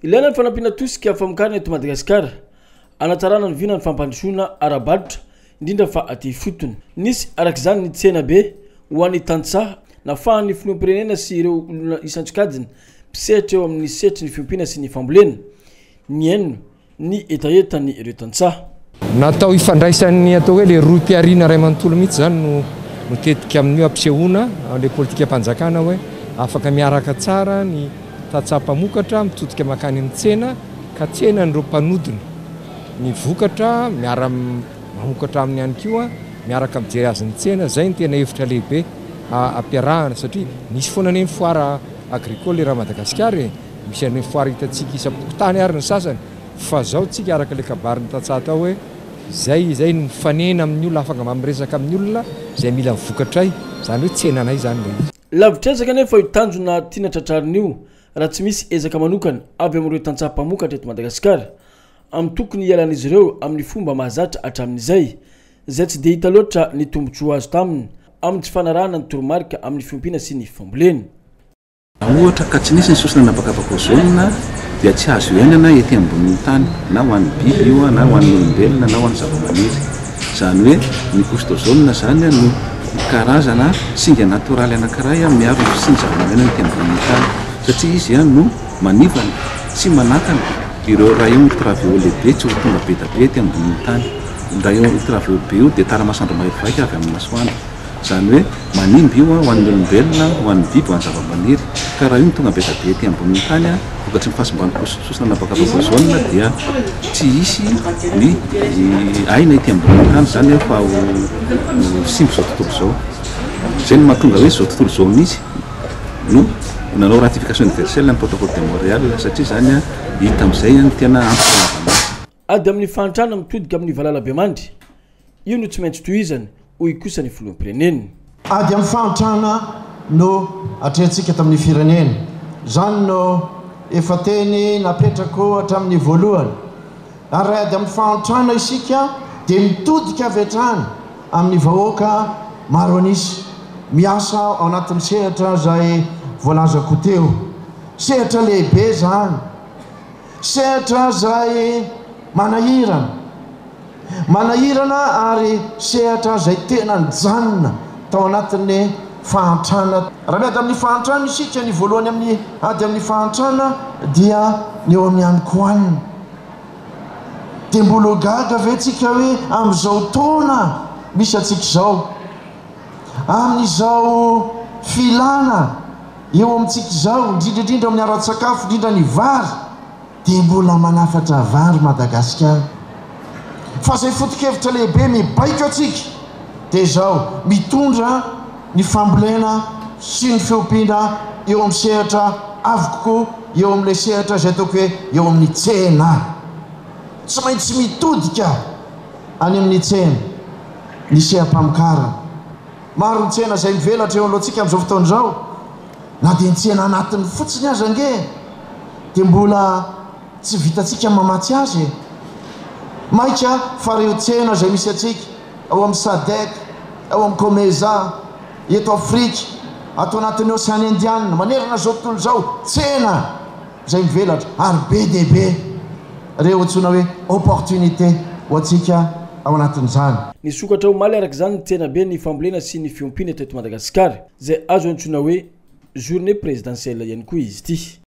Ilaina ny fanampina tosika famokarana eto Madagasikara anatsarana ny vina ny fampandrosoana ara-barotra indrindra fa aty fotony. Nisy arak'izany ny tsena be ho an'ny tantsaha nafahan'ny filoham-pirenena sy ireo olona isan-tsokajiny mpisehatra eo amin'ny sehatry ny fiompiana sy ny fambolena ny enino ny etaetany ireo tantsaha. Natao ifandraisan'ny atao hoe le roa mpiarina ray manontolo mihitsy zany no tetika amin'io ampisehoana le politika mpanjakana hoe afaka miaraka tsara ny tantsaha-mpamokatra mitodika makany amin'ny tsena ka tsena nireo mpanodina ny vokatra miara mamokatra amin'ny ihany koa miaraka mijery azy ny tsena. Zay ny tena hevitra lehibe ampiarahana satria nisy foana ny foara agricole raha Madagasikara misy any foara hitantsika isam-pokotany ary ny sasany fa zao tsika araka le kabariny tantsaha tao hoe zay ny mifanena amin'ny olona afaka miresaka amin'ny olona zay mila vokatray zany hoe tsenanay zany le izy. Lavitresaka nefa io tanjona tiana tratrarin'io raha tsy misy ezaka manokana avy amin'ireo tantsaha-mpamokatra eto Madagasikara amin'ny tokony ialan'izy ireo amin'ny fomba mahazatra hatramin'izay zay tsy dia hita loatra ny tombotsoa azo taminy amin'ny tsy fanarahana ny toromarika amin'ny fiompiana sy ny fambolena. Ohatra ka tsy nisy ny sosona napakapaka ozonina dia tsy azo iainana ety ambonin'ny tany na ho an'ny biby io na ho an'ny olombelona na ho an'ny zava-maniry. Zany hoe ny costozone zany no karazana singa natoraly anankiray miaro sy ny zava-maneno ety ambonin'ny tany satria izy no manivana sy manakana ireo rayon ultraviolet be tsy ho tonga be da be ety ambonin'ny tany. Rayon ultraviolet be io dia tara-masoandro mahefaika avy amin'ny masoandro. Zany hoe manimby io ho an'ny olombelona ho an'ny biby ho an'ny zava-maniry ka raha io tonga be da be ety ambonin'ny tany vokatry ny fahasimban'ny sosona napakapaka ozonina dia tsy hisy ny aina ety ambonin'ny tany zany fa ho simba zao tontolo zao. Zay no mahatonga hoe zao tontolo zao mihitsy no nanao ratification universelle amin'ny protocole de Montréal satria zany hita amin'izay ny tena ampy. Ady amin'ny fahantrana mitodika amin'ny valalabe mandry io no tsy maintsy tohizany hoy kosa ny filoham-pirenena. Ady amin'ny fahantrana no atrehantsika tamin'ny firenena zany no efa teny napetrako hatramin'ny voalohany ary ady amin'ny fahantrana isika dia mitodika avy hatrany amin'ny vahoaka maro anisy miasa ao anatin'ny sehatra zay voalazako teo. Sehatra lehibe zany, sehatra zay manahirana ary sehatra zay tena nijanona tao anatin'ny fahantrana. Raha ady amin'ny fahantrana isika ny voalohany amin'ny ady amin'ny fahantrana dia ny eo amin'ny hanikohanina dia mbola gaga ve tsika hoe amin'izao taona misy atsika izao amin'izao filana eo amintsika izao indrindrandrindra amin'ny ara-tsakafo indrindra ny vary dia mbola manafatra vary Madagasikara. Fa zay foto-kevitra lehibe mibaiko atsika dia zao mitondra ny fambolena sy ny fiompiana eo amin'ny sehatra avokoa eo amin'ilay sehatra zay ataoko hoe eo amin'ny tsena. Tsy maintsy mitodika any amin'ny tsena ny seha-pamokarana. Maro ny tsena zay mivelatra eo alohantsika amin'izao fotoana izao na dia ny tsena anatiny fotsiny aza ange dia mbola tsy vitantsika mamatsy azy. Maika fa reo tsena zay misy atsika ao amin'ny Sadek, ao amin'ny Comeza, eto Afrika, atao anatin'ny Océan Indiana manerana zao tontolo zao tsena zay mivelatra ary be dia be reo antsona hoe opportunité ho atsika ao anatin'izany. Ny sokatra omaly arak'izany ny tsena be ny fambolena sy ny fiompiana teto Madagasikara zay azo antsona hoe journée présidentielle ihany koa izy ity.